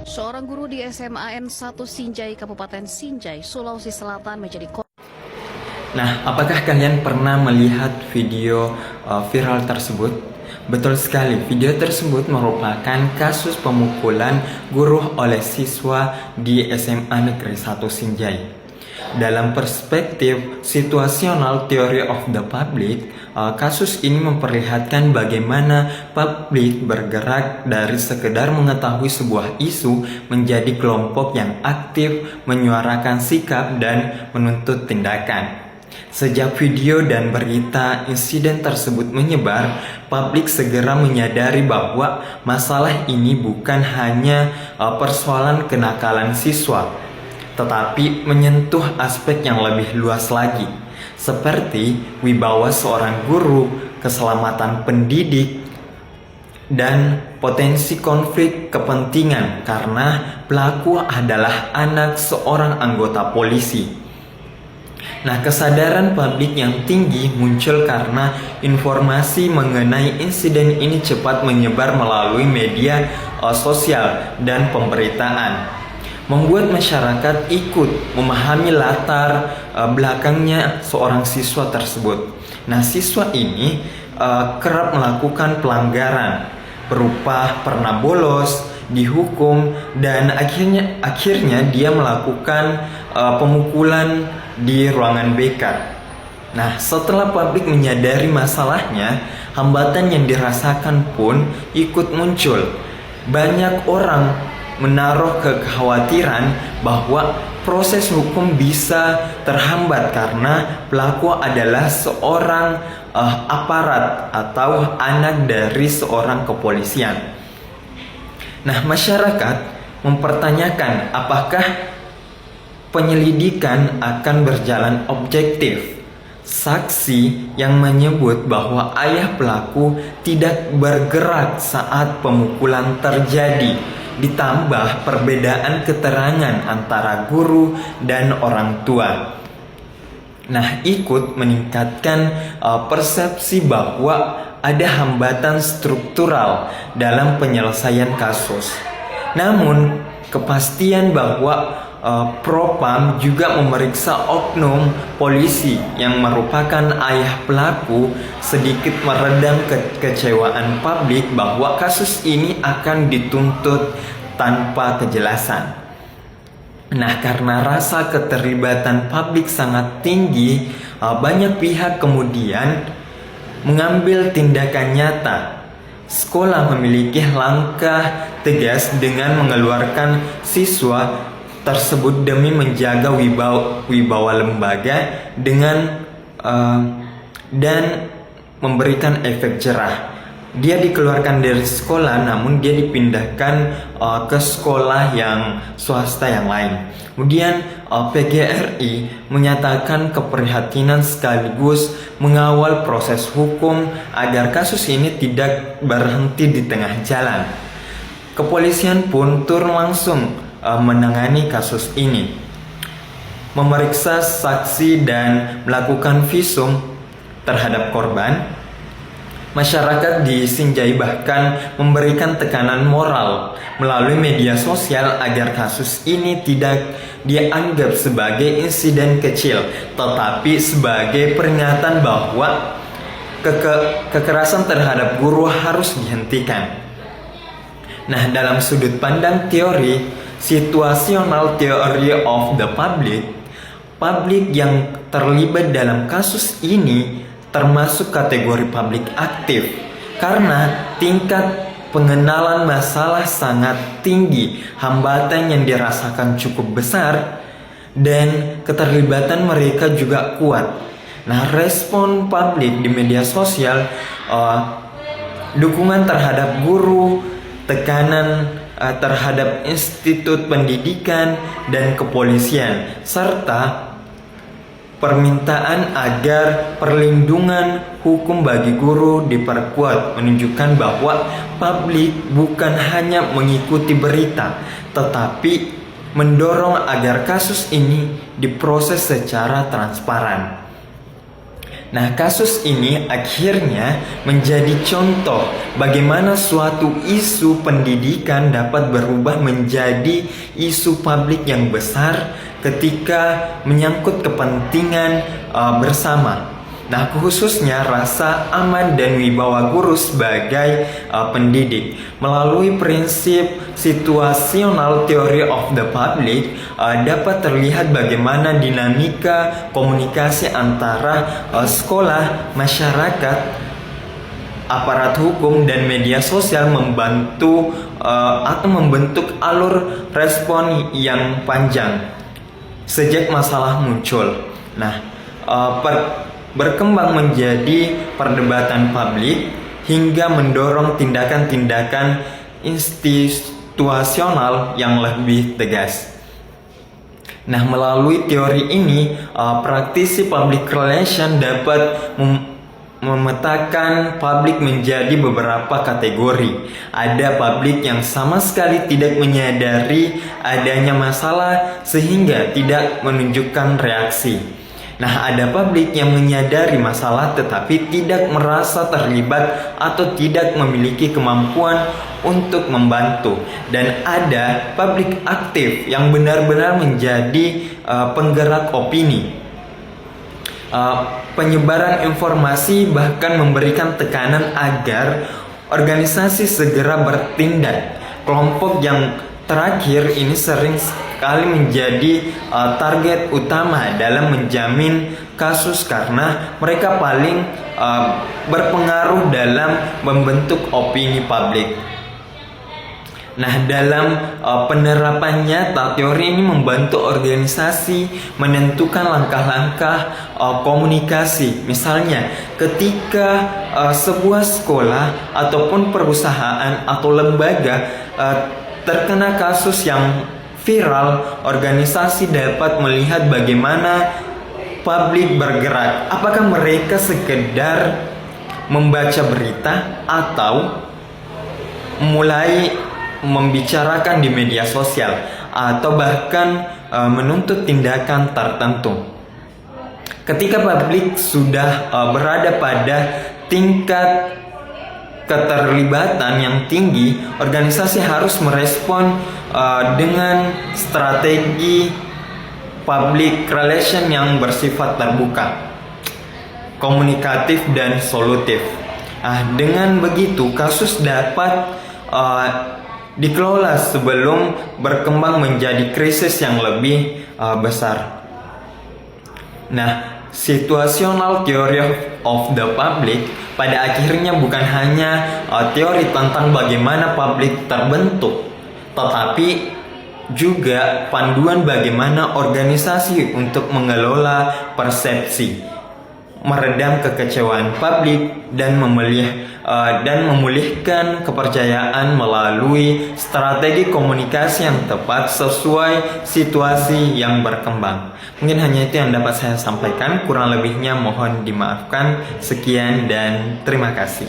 Seorang guru di SMAN 1 Sinjai, Kabupaten Sinjai, Sulawesi Selatan menjadi korban. Nah, apakah kalian pernah melihat video viral tersebut? Betul sekali, video tersebut merupakan kasus pemukulan guru oleh siswa di SMA Negeri 1 Sinjai. Dalam perspektif situasional theory of the public, kasus ini memperlihatkan bagaimana publik bergerak dari sekedar mengetahui sebuah isu menjadi kelompok yang aktif menyuarakan sikap dan menuntut tindakan. Sejak video dan berita insiden tersebut menyebar, publik segera menyadari bahwa masalah ini bukan hanya persoalan kenakalan siswa, tetapi menyentuh aspek yang lebih luas lagi, seperti wibawa seorang guru, keselamatan pendidik, dan potensi konflik kepentingan karena pelaku adalah anak seorang anggota polisi. Nah, kesadaran publik yang tinggi muncul karena informasi mengenai insiden ini cepat menyebar melalui media sosial dan pemberitaan, membuat masyarakat ikut memahami latar belakangnya seorang siswa tersebut. Nah, siswa ini kerap melakukan pelanggaran berupa pernah bolos, dihukum, dan akhirnya dia melakukan pemukulan di ruangan BK. Nah, setelah publik menyadari masalahnya, hambatan yang dirasakan pun ikut muncul. Banyak orang menaruh kekhawatiran bahwa proses hukum bisa terhambat karena pelaku adalah seorang aparat atau anak dari seorang kepolisian. Nah, masyarakat mempertanyakan apakah penyelidikan akan berjalan objektif. Saksi yang menyebut bahwa ayah pelaku tidak bergerak saat pemukulan terjadi, ditambah perbedaan keterangan antara guru dan orang tua. Nah, ikut meningkatkan persepsi bahwa ada hambatan struktural dalam penyelesaian kasus. Namun, kepastian bahwa Propam juga memeriksa oknum polisi yang merupakan ayah pelaku sedikit meredam kekecewaan publik bahwa kasus ini akan dituntut tanpa kejelasan. Nah, karena rasa keterlibatan publik sangat tinggi, banyak pihak kemudian mengambil tindakan nyata. Sekolah memiliki langkah tegas dengan mengeluarkan siswa tersebut demi menjaga wibawa lembaga dan memberikan efek jerah. Dia dikeluarkan dari sekolah, namun dia dipindahkan ke sekolah yang swasta yang lain. Kemudian PGRI menyatakan keprihatinan sekaligus mengawal proses hukum agar kasus ini tidak berhenti di tengah jalan. Kepolisian pun turun langsung menangani kasus ini, memeriksa saksi dan melakukan visum terhadap korban. Masyarakat di Sinjai bahkan memberikan tekanan moral melalui media sosial agar kasus ini tidak dianggap sebagai insiden kecil, tetapi sebagai peringatan bahwa kekerasan terhadap guru harus dihentikan. Nah, dalam sudut pandang teori situational theory of the publik yang terlibat dalam kasus ini termasuk kategori publik aktif karena tingkat pengenalan masalah sangat tinggi, hambatan yang dirasakan cukup besar, dan keterlibatan mereka juga kuat. Nah, respon publik di media sosial, dukungan terhadap guru, tekanan terhadap institut pendidikan dan kepolisian, serta permintaan agar perlindungan hukum bagi guru diperkuat menunjukkan bahwa publik bukan hanya mengikuti berita, tetapi mendorong agar kasus ini diproses secara transparan. Nah, kasus ini akhirnya menjadi contoh bagaimana suatu isu pendidikan dapat berubah menjadi isu publik yang besar ketika menyangkut kepentingan bersama. Nah, khususnya rasa aman dan wibawa guru sebagai pendidik. Melalui prinsip situational theory of the public, dapat terlihat bagaimana dinamika komunikasi antara sekolah, masyarakat, aparat hukum, dan media sosial membantu atau membentuk alur respon yang panjang sejak masalah muncul. Nah, berkembang menjadi perdebatan publik hingga mendorong tindakan-tindakan institusional yang lebih tegas. Nah, melalui teori ini, praktisi public relation dapat memetakan publik menjadi beberapa kategori. Ada publik yang sama sekali tidak menyadari adanya masalah sehingga tidak menunjukkan reaksi. Nah, ada publik yang menyadari masalah tetapi tidak merasa terlibat atau tidak memiliki kemampuan untuk membantu. Dan ada publik aktif yang benar-benar menjadi penggerak opini, penyebaran informasi, bahkan memberikan tekanan agar organisasi segera bertindak. Kelompok yang terakhir ini sering sekali menjadi target utama dalam menjamin kasus karena mereka paling berpengaruh dalam membentuk opini publik. Nah, dalam penerapan nyata, teori ini membantu organisasi menentukan langkah-langkah komunikasi. Misalnya, ketika sebuah sekolah ataupun perusahaan atau lembaga terkena kasus yang viral, organisasi dapat melihat bagaimana publik bergerak. Apakah mereka sekedar membaca berita atau mulai membicarakan di media sosial atau bahkan menuntut tindakan tertentu. Ketika publik sudah berada pada tingkat keterlibatan yang tinggi, organisasi harus merespon dengan strategi public relation yang bersifat terbuka, komunikatif, dan solutif. Dengan begitu, kasus dapat dikelola sebelum berkembang menjadi krisis yang lebih besar. Nah, situational theory of the public pada akhirnya bukan hanya teori tentang bagaimana publik terbentuk, tetapi juga panduan bagaimana organisasi untuk mengelola persepsi, meredam kekecewaan publik, dan memulihkan kepercayaan melalui strategi komunikasi yang tepat sesuai situasi yang berkembang. Mungkin hanya itu yang dapat saya sampaikan, kurang lebihnya mohon dimaafkan. Sekian dan terima kasih.